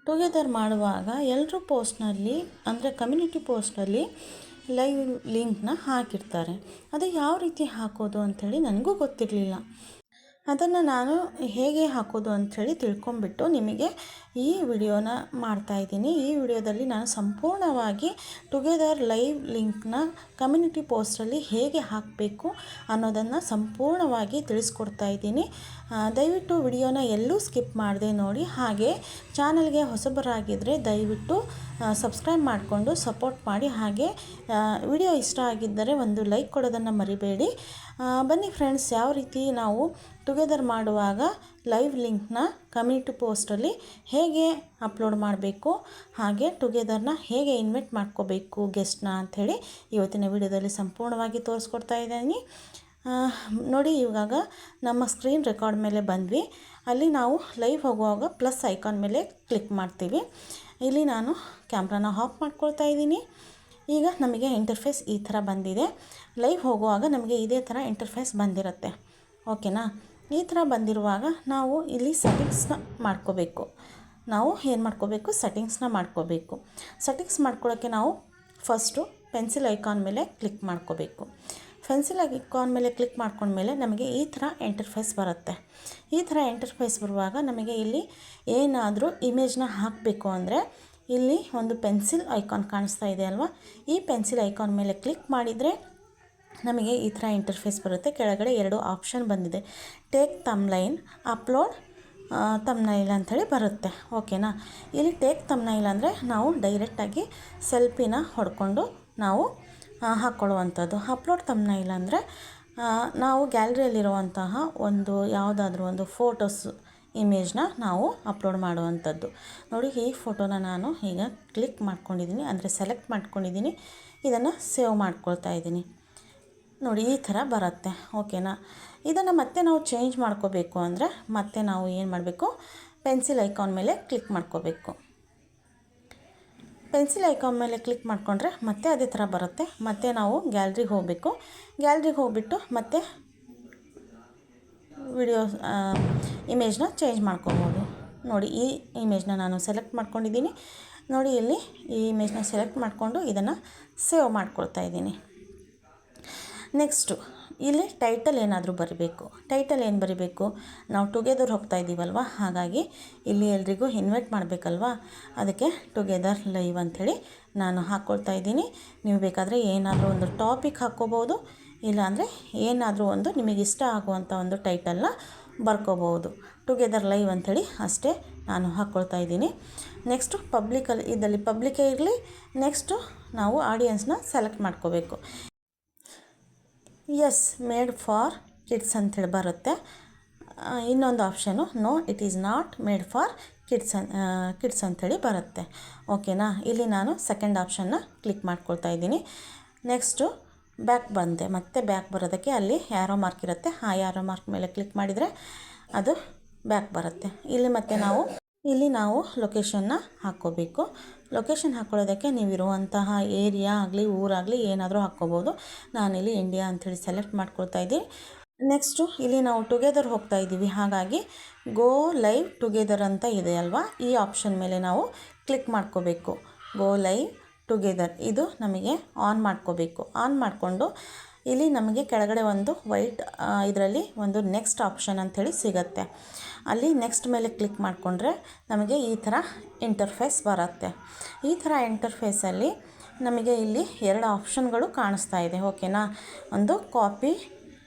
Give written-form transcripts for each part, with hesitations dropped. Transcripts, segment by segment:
Together ಮಾಡುವಾಗ ಎಲ್ಲರೂ ಪೋಸ್ಟ್ನಲ್ಲಿ ಅಂದರೆ ಕಮ್ಯುನಿಟಿ ಪೋಸ್ಟಲ್ಲಿ ಲೈವ್ ಲಿಂಕ್ನ ಹಾಕಿರ್ತಾರೆ. ಅದು ಯಾವ ರೀತಿ ಹಾಕೋದು ಅಂಥೇಳಿ ನನಗೂ ಗೊತ್ತಿರಲಿಲ್ಲ. ಅದನ್ನು ನಾನು ಹೇಗೆ ಹಾಕೋದು ಅಂಥೇಳಿ ತಿಳ್ಕೊಂಬಿಟ್ಟು ನಿಮಗೆ ಈ ವಿಡಿಯೋನ ಮಾಡ್ತಾಯಿದ್ದೀನಿ. ಈ ವಿಡಿಯೋದಲ್ಲಿ ನಾನು ಸಂಪೂರ್ಣವಾಗಿ ಟುಗೆದರ್ ಲೈವ್ ಲಿಂಕ್ನ ಕಮ್ಯುನಿಟಿ ಪೋಸ್ಟಲ್ಲಿ ಹೇಗೆ ಹಾಕಬೇಕು ಅನ್ನೋದನ್ನು ಸಂಪೂರ್ಣವಾಗಿ ತಿಳಿಸ್ಕೊಡ್ತಾ ಇದ್ದೀನಿ. ದಯವಿಟ್ಟು ವಿಡಿಯೋನ ಎಲ್ಲೂ ಸ್ಕಿಪ್ ಮಾಡದೆ ನೋಡಿ. ಹಾಗೆ ಚಾನಲ್ಗೆ ಹೊಸಬರಾಗಿದ್ದರೆ ದಯವಿಟ್ಟು ಸಬ್ಸ್ಕ್ರೈಬ್ ಮಾಡಿಕೊಂಡು ಸಪೋರ್ಟ್ ಮಾಡಿ. ಹಾಗೆ ವಿಡಿಯೋ ಇಷ್ಟ ಆಗಿದ್ದರೆ ಒಂದು ಲೈಕ್ ಕೊಡೋದನ್ನು ಮರಿಬೇಡಿ. ಬನ್ನಿ ಫ್ರೆಂಡ್ಸ್, ಯಾವ ರೀತಿ ನಾವು ಟುಗೆದರ್ ಮಾಡುವಾಗ ಲೈವ್ ಲಿಂಕ್ನ ಕಮ್ಯುನಿಟಿ ಪೋಸ್ಟಲ್ಲಿ ಹೇಗೆ ಅಪ್ಲೋಡ್ ಮಾಡಬೇಕು, ಹಾಗೆ ಟುಗೆದರ್ನ ಹೇಗೆ ಇನ್ವೈಟ್ ಮಾಡ್ಕೋಬೇಕು ಗೆಸ್ಟ್ನ ಅಂಥೇಳಿ ಇವತ್ತಿನ ವಿಡಿಯೋದಲ್ಲಿ ಸಂಪೂರ್ಣವಾಗಿ ತೋರಿಸ್ಕೊಡ್ತಾ ಇದ್ದೀನಿ. ನೋಡಿ, ಇವಾಗ ನಮ್ಮ ಸ್ಕ್ರೀನ್ ರೆಕಾರ್ಡ್ ಮೇಲೆ ಬಂದ್ವಿ. ಅಲ್ಲಿ ನಾವು ಲೈವ್ ಹೋಗುವಾಗ ಪ್ಲಸ್ ಐಕಾನ್ ಮೇಲೆ ಕ್ಲಿಕ್ ಮಾಡ್ತೀವಿ. ಇಲ್ಲಿ ನಾನು ಕ್ಯಾಮ್ರಾನ ಆಫ್ ಮಾಡ್ಕೊಳ್ತಾ ಇದ್ದೀನಿ. ಈಗ ನಮಗೆ ಇಂಟರ್ಫೇಸ್ ಈ ಥರ ಬಂದಿದೆ. ಲೈವ್ ಹೋಗುವಾಗ ನಮಗೆ ಇದೇ ಥರ ಇಂಟರ್ಫೇಸ್ ಬಂದಿರುತ್ತೆ. ಓಕೆನಾ? ಈ ಥರ ಬಂದಿರುವಾಗ ನಾವು ಇಲ್ಲಿ ಸೆಟ್ಟಿಂಗ್ಸ್ನ ಮಾಡ್ಕೋಬೇಕು. ನಾವು ಏನು ಮಾಡ್ಕೋಬೇಕು? ಸೆಟ್ಟಿಂಗ್ಸ್ನ ಮಾಡ್ಕೋಬೇಕು. ಸೆಟ್ಟಿಂಗ್ಸ್ ಮಾಡ್ಕೊಳ್ಳೋಕ್ಕೆ ನಾವು ಫಸ್ಟು ಪೆನ್ಸಿಲ್ ಐಕಾನ್ ಮೇಲೆ ಕ್ಲಿಕ್ ಮಾಡ್ಕೋಬೇಕು. ಪೆನ್ಸಿಲ್ ಐಕಾನ್ ಮೇಲೆ ಕ್ಲಿಕ್ ಮಾಡ್ಕೊಂಡ್ಮೇಲೆ ನಮಗೆ ಈ ಥರ ಇಂಟರ್ಫೇಸ್ ಬರುತ್ತೆ. ಈ ಥರ ಇಂಟರ್ಫೇಸ್ ಬರುವಾಗ ನಮಗೆ ಇಲ್ಲಿ ಏನಾದರೂ ಇಮೇಜ್ನ ಹಾಕಬೇಕು ಅಂದರೆ ಇಲ್ಲಿ ಒಂದು ಪೆನ್ಸಿಲ್ ಐಕಾನ್ ಕಾಣಿಸ್ತಾ ಇದೆ ಅಲ್ವಾ? ಈ ಪೆನ್ಸಿಲ್ ಐಕಾನ್ ಮೇಲೆ ಕ್ಲಿಕ್ ಮಾಡಿದರೆ ನಮಗೆ ಈ ಥರ ಇಂಟರ್ಫೇಸ್ ಬರುತ್ತೆ. ಕೆಳಗಡೆ 2 ಆಪ್ಷನ್ ಬಂದಿದೆ. ಟೇಕ್ ತಮ್ನೈಲ್, ಅಪ್ಲೋಡ್ ತಮ್ನೈಲ್ ಅಂಥೇಳಿ ಬರುತ್ತೆ. ಓಕೆನಾ? ಇಲ್ಲಿ ಟೇಕ್ ತಮ್ನೈಲ್ ಅಂದರೆ ನಾವು ಡೈರೆಕ್ಟಾಗಿ ಸೆಲ್ಫಿನ ಹೊಡ್ಕೊಂಡು ನಾವು ಹಾಕ್ಕೊಳ್ಳುವಂಥದ್ದು. ಅಪ್ಲೋಡ್ ತಮ್ನೈಲ್ ಅಂದರೆ ನಾವು ಗ್ಯಾಲರಿಯಲ್ಲಿರುವಂತಹ ಯಾವುದಾದ್ರೂ ಒಂದು ಫೋಟೋಸ್ ಇಮೇಜ್ನ ನಾವು ಅಪ್ಲೋಡ್ ಮಾಡುವಂಥದ್ದು. ನೋಡಿ, ಈ ಫೋಟೋನ ನಾನು ಈಗ ಕ್ಲಿಕ್ ಮಾಡ್ಕೊಂಡಿದ್ದೀನಿ, ಅಂದರೆ ಸೆಲೆಕ್ಟ್ ಮಾಡ್ಕೊಂಡಿದ್ದೀನಿ. ಇದನ್ನು ಸೇವ್ ಮಾಡ್ಕೊಳ್ತಾ ಇದ್ದೀನಿ. ನೋಡಿ, ಈ ಥರ ಬರುತ್ತೆ. ಓಕೆನಾ? ಇದನ್ನು ಮತ್ತೆ ನಾವು ಚೇಂಜ್ ಮಾಡ್ಕೋಬೇಕು ಅಂದರೆ ಮತ್ತೆ ನಾವು ಏನು ಮಾಡಬೇಕು? ಪೆನ್ಸಿಲ್ ಐಕಾನ್ ಮೇಲೆ ಕ್ಲಿಕ್ ಮಾಡ್ಕೋಬೇಕು. ಪೆನ್ಸಿಲ್ ಐಕಾನ್ ಮೇಲೆ ಕ್ಲಿಕ್ ಮಾಡಿಕೊಂಡ್ರೆ ಮತ್ತೆ ಅದೇ ಥರ ಬರುತ್ತೆ. ಮತ್ತೆ ನಾವು ಗ್ಯಾಲ್ರಿಗೆ ಹೋಗಬೇಕು. ಗ್ಯಾಲ್ರಿಗೆ ಹೋಗ್ಬಿಟ್ಟು ಮತ್ತೆ ವಿಡಿಯೋ ಇಮೇಜ್ನ ಚೇಂಜ್ ಮಾಡ್ಕೋಬೋದು. ನೋಡಿ, ಈ ಇಮೇಜ್ನ ನಾನು ಸೆಲೆಕ್ಟ್ ಮಾಡ್ಕೊಂಡಿದ್ದೀನಿ. ನೋಡಿ, ಇಲ್ಲಿ ಈ ಇಮೇಜ್ನ ಸೆಲೆಕ್ಟ್ ಮಾಡಿಕೊಂಡು ಇದನ್ನು ಸೇವ್ ಮಾಡ್ಕೊಳ್ತಾ ಇದ್ದೀನಿ. ನೆಕ್ಸ್ಟು ಇಲ್ಲಿ ಟೈಟಲ್ ಏನಾದರೂ ಬರೀಬೇಕು. ಟೈಟಲ್ ಏನು ಬರೀಬೇಕು? ನಾವು ಟುಗೆದರ್ ಹೋಗ್ತಾ ಇದ್ದೀವಲ್ವ, ಹಾಗಾಗಿ ಇಲ್ಲಿ ಎಲ್ರಿಗೂ ಇನ್ವೈಟ್ ಮಾಡಬೇಕಲ್ವ, ಅದಕ್ಕೆ ಟುಗೆದರ್ ಲೈವ್ ಅಂಥೇಳಿ ನಾನು ಹಾಕ್ಕೊಳ್ತಾ ಇದ್ದೀನಿ. ನೀವು ಬೇಕಾದರೆ ಏನಾದರೂ ಒಂದು ಟಾಪಿಕ್ ಹಾಕ್ಕೋಬೋದು, ಇಲ್ಲಾಂದರೆ ಏನಾದರೂ ಒಂದು ನಿಮಗೆ ಇಷ್ಟ ಆಗುವಂಥ ಒಂದು ಟೈಟಲ್ನ ಬರ್ಕೋಬೋದು. ಟುಗೆದರ್ ಲೈವ್ ಅಂಥೇಳಿ ಅಷ್ಟೇ ನಾನು ಹಾಕ್ಕೊಳ್ತಾ ಇದ್ದೀನಿ. ನೆಕ್ಸ್ಟು ಇದರಲ್ಲಿ ಪಬ್ಲಿಕೇ ಇರಲಿ. ನೆಕ್ಸ್ಟು ನಾವು ಆಡಿಯನ್ಸ್ನ ಸೆಲೆಕ್ಟ್ ಮಾಡ್ಕೋಬೇಕು. ಎಸ್, ಮೇಡ್ ಫಾರ್ ಕಿಡ್ಸ್ ಅಂಥೇಳಿ ಬರುತ್ತೆ. ಇನ್ನೊಂದು option no, it is not made for kids ಅಂಥೇಳಿ ಬರುತ್ತೆ. ಓಕೆನಾ? ಇಲ್ಲಿ ನಾನು ಸೆಕೆಂಡ್ ಆಪ್ಷನ್ನ ಕ್ಲಿಕ್ ಮಾಡ್ಕೊಳ್ತಾ ಇದ್ದೀನಿ. ನೆಕ್ಸ್ಟು ಬ್ಯಾಕ್ ಬಂದೆ. ಮತ್ತೆ ಬ್ಯಾಕ್ ಬರೋದಕ್ಕೆ ಅಲ್ಲಿ ಯಾರೋ ಮಾರ್ಕ್ ಇರುತ್ತೆ. ಆ ಯಾರೋ ಮಾರ್ಕ್ ಮೇಲೆ ಕ್ಲಿಕ್ ಮಾಡಿದರೆ ಅದು ಬ್ಯಾಕ್ ಬರುತ್ತೆ. ಇಲ್ಲಿ ನಾವು ಲೊಕೇಶನ್ನ ಹಾಕ್ಕೋಬೇಕು. ಲೊಕೇಶನ್ ಹಾಕ್ಕೊಳ್ಳೋದಕ್ಕೆ ನೀವಿರುವಂತಹ ಏರಿಯಾ ಆಗಲಿ ಊರಾಗಲಿ ಏನಾದರೂ ಹಾಕ್ಕೋಬೋದು. ನಾನಿಲ್ಲಿ ಇಂಡಿಯಾ ಅಂಥೇಳಿ ಸೆಲೆಕ್ಟ್ ಮಾಡ್ಕೊಳ್ತಾ ಇದ್ದೀನಿ. ನೆಕ್ಸ್ಟು ಇಲ್ಲಿ ನಾವು ಟುಗೆದರ್ ಹೋಗ್ತಾ ಇದ್ದೀವಿ, ಹಾಗಾಗಿ ಗೋ ಲೈವ್ ಟುಗೆದರ್ ಅಂತ ಇದೆ ಅಲ್ವಾ, ಈ ಆಪ್ಷನ್ ಮೇಲೆ ನಾವು ಕ್ಲಿಕ್ ಮಾಡ್ಕೋಬೇಕು. ಗೋ ಲೈವ್ ಟುಗೆದರ್ ಇದು ನಮಗೆ ಆನ್ ಮಾಡ್ಕೋಬೇಕು. ಆನ್ ಮಾಡಿಕೊಂಡು ಇಲ್ಲಿ ನಮಗೆ ಕೆಳಗಡೆ ಒಂದು ವೈಟ್ ಇದರಲ್ಲಿ ಒಂದು ನೆಕ್ಸ್ಟ್ ಆಪ್ಷನ್ ಅಂಥೇಳಿ ಸಿಗುತ್ತೆ. ಅಲ್ಲಿ ನೆಕ್ಸ್ಟ್ ಮೇಲೆ ಕ್ಲಿಕ್ ಮಾಡಿಕೊಂಡ್ರೆ ನಮಗೆ ಈ ಥರ ಇಂಟರ್ಫೇಸ್ ಬರುತ್ತೆ. ಈ ಥರ ಇಂಟರ್ಫೇಸಲ್ಲಿ ನಮಗೆ ಇಲ್ಲಿ 2 ಆಪ್ಷನ್ಗಳು ಕಾಣಿಸ್ತಾ ಇದೆ. ಓಕೆನಾ? ಒಂದು ಕಾಪಿ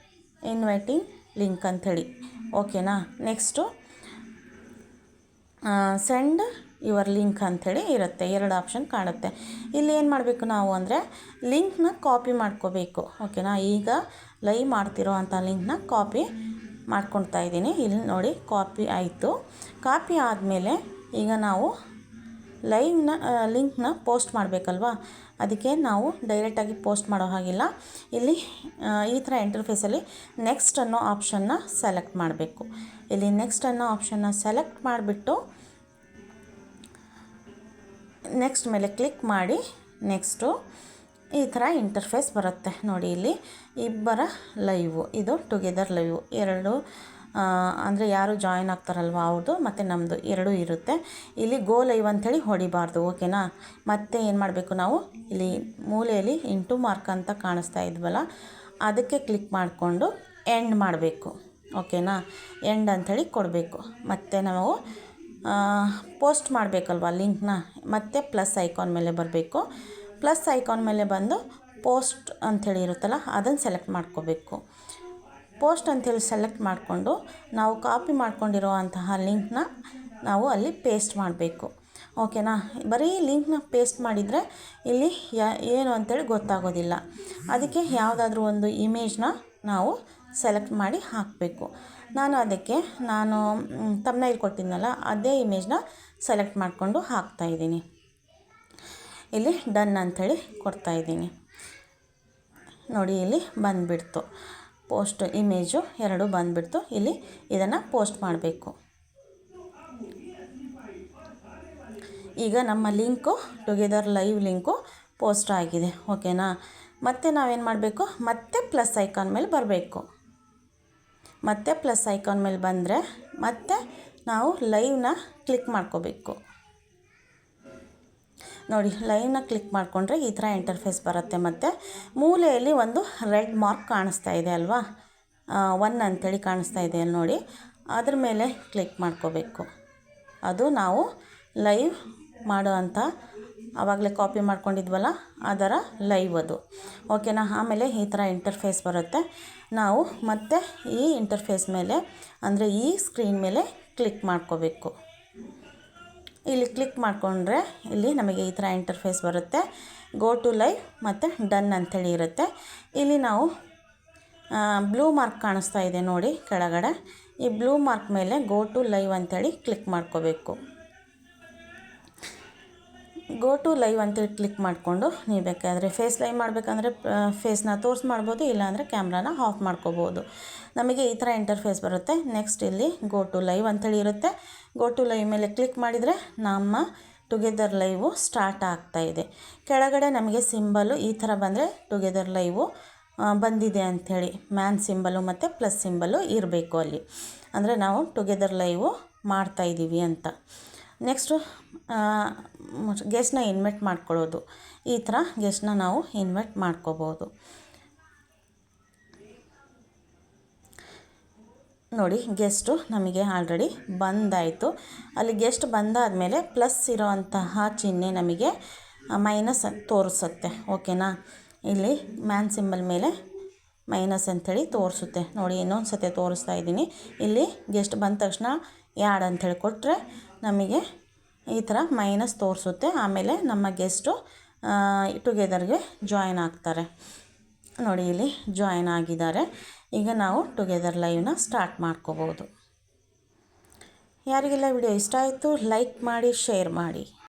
ಇನ್ವೈಟಿಂಗ್ ಲಿಂಕ್ ಅಂಥೇಳಿ. ಓಕೆನಾ? ನೆಕ್ಸ್ಟು ಸೆಂಡ್ ಯುವರ್ ಲಿಂಕ್ ಅಂಥೇಳಿ ಇರುತ್ತೆ. 2 ಆಪ್ಷನ್ ಕಾಣುತ್ತೆ. ಇಲ್ಲಿ ಏನು ಮಾಡಬೇಕು ನಾವು ಅಂದರೆ ಲಿಂಕ್ನ ಕಾಪಿ ಮಾಡ್ಕೋಬೇಕು. ಓಕೆನಾ? ಈಗ ಲೈವ್ ಮಾಡ್ತಿರೋ ಅಂಥ ಲಿಂಕ್ನ ಕಾಪಿ ಮಾಡ್ಕೊಳ್ತಾ ಇದ್ದೀನಿ. ಇಲ್ಲಿ ನೋಡಿ, ಕಾಪಿ ಆಯಿತು. ಕಾಪಿ ಆದಮೇಲೆ ಈಗ ನಾವು ಲಿಂಕ್ನ ಪೋಸ್ಟ್ ಮಾಡಬೇಕಲ್ವಾ, ಅದಕ್ಕೆ ನಾವು ಡೈರೆಕ್ಟಾಗಿ ಪೋಸ್ಟ್ ಮಾಡೋ ಹಾಗಿಲ್ಲ. ಇಲ್ಲಿ ಈ ಥರ ಇಂಟರ್ಫೇಸಲ್ಲಿ ನೆಕ್ಸ್ಟ್ ಅನ್ನೋ ಆಪ್ಷನ್ನ ಸೆಲೆಕ್ಟ್ ಮಾಡಬೇಕು. ಇಲ್ಲಿ ನೆಕ್ಸ್ಟ್ ಅನ್ನೋ ಆಪ್ಷನ್ನ ಸೆಲೆಕ್ಟ್ ಮಾಡಿಬಿಟ್ಟು ನೆಕ್ಸ್ಟ್ ಮೇಲೆ ಕ್ಲಿಕ್ ಮಾಡಿ ನೆಕ್ಸ್ಟು ಈ ಥರ ಇಂಟರ್ಫೇಸ್ ಬರುತ್ತೆ. ನೋಡಿ, ಇಲ್ಲಿ ಇಬ್ಬರ ಲೈವು, ಇದು ಟುಗೆದರ್ ಲೈವು, 2 ಅಂದರೆ ಯಾರು ಜಾಯಿನ್ ಆಗ್ತಾರಲ್ವ ಅವ್ರದ್ದು ಮತ್ತು ನಮ್ಮದು ಎರಡೂ ಇರುತ್ತೆ. ಇಲ್ಲಿ ಗೋ ಲೈವ್ ಅಂಥೇಳಿ ಹೊಡಿಬಾರ್ದು, ಓಕೆನಾ. ಮತ್ತೆ ಏನು ಮಾಡಬೇಕು, ನಾವು ಇಲ್ಲಿ ಮೂಲೆಯಲ್ಲಿ ಇಂಟು ಮಾರ್ಕ್ ಅಂತ ಕಾಣಿಸ್ತಾ ಇದ್ವಲ್ಲ, ಅದಕ್ಕೆ ಕ್ಲಿಕ್ ಮಾಡಿಕೊಂಡು ಎಂಡ್ ಮಾಡಬೇಕು, ಓಕೆನಾ. ಎಂಡ್ ಅಂಥೇಳಿ ಕೊಡಬೇಕು. ಮತ್ತು ನಾವು ಪೋಸ್ಟ್ ಮಾಡಬೇಕಲ್ವ ಲಿಂಕ್ನ, ಮತ್ತೆ ಪ್ಲಸ್ ಐಕಾನ್ ಮೇಲೆ ಬರಬೇಕು. ಪ್ಲಸ್ ಐಕಾನ್ ಮೇಲೆ ಬಂದು ಪೋಸ್ಟ್ ಅಂಥೇಳಿ ಇರುತ್ತಲ್ಲ, ಅದನ್ನು ಸೆಲೆಕ್ಟ್ ಮಾಡ್ಕೋಬೇಕು. ಪೋಸ್ಟ್ ಅಂಥೇಳಿ ಸೆಲೆಕ್ಟ್ ಮಾಡಿಕೊಂಡು ನಾವು ಕಾಪಿ ಮಾಡ್ಕೊಂಡಿರೋ ಅಂತಹ ಲಿಂಕ್ನ ನಾವು ಅಲ್ಲಿ ಪೇಸ್ಟ್ ಮಾಡಬೇಕು, ಓಕೆನಾ. ಬರೀ ಲಿಂಕ್ನ ಪೇಸ್ಟ್ ಮಾಡಿದರೆ ಇಲ್ಲಿ ಏನು ಅಂಥೇಳಿ ಗೊತ್ತಾಗೋದಿಲ್ಲ. ಅದಕ್ಕೆ ಯಾವುದಾದ್ರೂ ಒಂದು ಇಮೇಜ್ನ ನಾವು ಸೆಲೆಕ್ಟ್ ಮಾಡಿ ಹಾಕಬೇಕು. ಅದಕ್ಕೆ ತಮ್ನೈಲ್ ಕೊಟ್ಟಿದ್ನಲ್ಲ, ಅದೇ ಇಮೇಜ್ನ ಸೆಲೆಕ್ಟ್ ಮಾಡಿಕೊಂಡು ಹಾಕ್ತಾಯಿದ್ದೀನಿ. ಇಲ್ಲಿ ಡನ್ ಅಂಥೇಳಿ ಕೊಡ್ತಾಯಿದ್ದೀನಿ. ನೋಡಿ, ಇಲ್ಲಿ ಬಂದುಬಿಡ್ತು, ಪೋಸ್ಟ್ ಇಮೇಜು ಎರಡು ಬಂದುಬಿಡ್ತು. ಇಲ್ಲಿ ಇದನ್ನು ಪೋಸ್ಟ್ ಮಾಡಬೇಕು. ಈಗ ನಮ್ಮ link together live link post ಆಗಿದೆ, ಓಕೆನಾ. ಮತ್ತೆ ನಾವೇನು ಮಾಡಬೇಕು, ಮತ್ತೆ ಪ್ಲಸ್ ಐಕಾನ್ ಮೇಲೆ ಬರಬೇಕು. ಮತ್ತೆ ಪ್ಲಸ್ ಐಕಾನ್ ಮೇಲೆ ಬಂದರೆ ಮತ್ತೆ ನಾವು ಲೈವ್ನ ಕ್ಲಿಕ್ ಮಾಡ್ಕೋಬೇಕು. ನೋಡಿ, ಲೈವ್ನ ಕ್ಲಿಕ್ ಮಾಡಿಕೊಂಡ್ರೆ ಈ ಥರ ಇಂಟರ್ಫೇಸ್ ಬರುತ್ತೆ. ಮತ್ತು ಮೂಲೆಯಲ್ಲಿ ಒಂದು ರೆಡ್ ಮಾರ್ಕ್ ಕಾಣಿಸ್ತಾ ಇದೆ ಅಲ್ವಾ, 1 ಅಂಥೇಳಿ ಕಾಣಿಸ್ತಾ ಇದೆ ಅಲ್ಲಿ ನೋಡಿ, ಅದ್ರ ಮೇಲೆ ಕ್ಲಿಕ್ ಮಾಡ್ಕೋಬೇಕು. ಅದು ನಾವು ಲೈವ್ ಮಾಡೋ ಅಂಥ ಆವಾಗಲೇ ಕಾಪಿ ಮಾಡ್ಕೊಂಡಿದ್ವಲ್ಲ ಅದರ ಲೈವ್ ಅದು, ಓಕೆನಾ. ಆಮೇಲೆ ಈ ಥರ ಇಂಟರ್ಫೇಸ್ ಬರುತ್ತೆ. ನಾವು ಮತ್ತೆ ಈ ಇಂಟರ್ಫೇಸ್ ಮೇಲೆ, ಅಂದರೆ ಈ ಸ್ಕ್ರೀನ್ ಮೇಲೆ ಕ್ಲಿಕ್ ಮಾಡ್ಕೋಬೇಕು. ಇಲ್ಲಿ ಕ್ಲಿಕ್ ಮಾಡಿಕೊಂಡ್ರೆ ಇಲ್ಲಿ ನಮಗೆ ಈ ಥರ ಇಂಟರ್ಫೇಸ್ ಬರುತ್ತೆ. ಗೋ ಟು ಲೈವ್ ಮತ್ತು ಡನ್ ಅಂಥೇಳಿ ಇರುತ್ತೆ. ಇಲ್ಲಿ ನಾವು ಬ್ಲೂ ಮಾರ್ಕ್ ಕಾಣಿಸ್ತಾ ಇದೆ ನೋಡಿ ಕೆಳಗಡೆ, ಈ ಬ್ಲೂ ಮಾರ್ಕ್ ಮೇಲೆ ಗೋ ಟು ಲೈವ್ ಅಂಥೇಳಿ ಕ್ಲಿಕ್ ಮಾಡ್ಕೋಬೇಕು. ಗೋ ಟು ಲೈವ್ ಅಂತೇಳಿ ಕ್ಲಿಕ್ ಮಾಡಿಕೊಂಡು ನೀವು ಬೇಕಾದರೆ ಫೇಸ್ ಲೈವ್ ಮಾಡಬೇಕಂದ್ರೆ ಫೇಸ್ನ ತೋರಿಸಿ ಮಾಡ್ಬೋದು, ಇಲ್ಲಾಂದರೆ ಕ್ಯಾಮ್ರಾನ ಆಫ್ ಮಾಡ್ಕೋಬೋದು. ನಮಗೆ ಈ ಥರ ಇಂಟರ್ಫೇಸ್ ಬರುತ್ತೆ. ನೆಕ್ಸ್ಟ್ ಇಲ್ಲಿ ಗೋ ಟು ಲೈವ್ ಅಂಥೇಳಿ ಇರುತ್ತೆ. ಗೋ ಟು ಲೈವ್ ಮೇಲೆ ಕ್ಲಿಕ್ ಮಾಡಿದರೆ ನಮ್ಮ ಟುಗೆದರ್ ಲೈವು ಸ್ಟಾರ್ಟ್ ಆಗ್ತಾಯಿದೆ. ಕೆಳಗಡೆ ನಮಗೆ ಸಿಂಬಲು ಈ ಥರ ಬಂದರೆ ಟುಗೆದರ್ ಲೈವು ಬಂದಿದೆ ಅಂಥೇಳಿ ಮ್ಯಾನ್ ಸಿಂಬಲು ಮತ್ತು ಪ್ಲಸ್ ಸಿಂಬಲು ಇರಬೇಕು ಅಲ್ಲಿ, ಅಂದರೆ ನಾವು ಟುಗೆದರ್ ಲೈವು ಮಾಡ್ತಾಯಿದ್ದೀವಿ ಅಂತ. ನೆಕ್ಸ್ಟು ಗೆಸ್ಟ್ನ ಇನ್ವೈಟ್ ಮಾಡ್ಕೊಳ್ಳೋದು. ಈ ಥರ ಗೆಸ್ಟ್ನ ನಾವು ಇನ್ವೈಟ್ ಮಾಡ್ಕೋಬೋದು. ನೋಡಿ, ಗೆಸ್ಟು ನಮಗೆ ಆಲ್ರೆಡಿ ಬಂದಾಯಿತು. ಅಲ್ಲಿ ಗೆಸ್ಟ್ ಬಂದಾದಮೇಲೆ ಪ್ಲಸ್ ಇರೋವಂತಹ ಚಿಹ್ನೆ ನಮಗೆ ಮೈನಸ್ ತೋರಿಸುತ್ತೆ, ಓಕೆನಾ. ಇಲ್ಲಿ ಮ್ಯಾನ್ ಸಿಂಬಲ್ ಮೇಲೆ ಮೈನಸ್ ಅಂಥೇಳಿ ತೋರಿಸುತ್ತೆ ನೋಡಿ. ಇನ್ನೊಂದು ಸತಿ ತೋರಿಸ್ತಾ ಇದ್ದೀನಿ. ಇಲ್ಲಿ ಗೆಸ್ಟ್ ಬಂದ ತಕ್ಷಣ ಯಾಡ್ ಅಂಥೇಳಿ ಕೊಟ್ಟರೆ ನಮಗೆ ಈ ಥರ ಮೈನಸ್ ತೋರಿಸುತ್ತೆ. ಆಮೇಲೆ ನಮ್ಮ ಗೆಸ್ಟು ಟುಗೆದರ್ಗೆ ಜಾಯಿನ್ ಆಗ್ತಾರೆ. ನೋಡಿ, ಇಲ್ಲಿ ಜಾಯಿನ್ ಆಗಿದ್ದಾರೆ. ಈಗ ನಾವು ಟುಗೆದರ್ ಲೈವ್ನ ಸ್ಟಾರ್ಟ್ ಮಾಡ್ಕೋಬೋದು. ಯಾರಿಗೆಲ್ಲ ವಿಡಿಯೋ ಇಷ್ಟ ಆಯಿತು ಲೈಕ್ ಮಾಡಿ, ಶೇರ್ ಮಾಡಿ.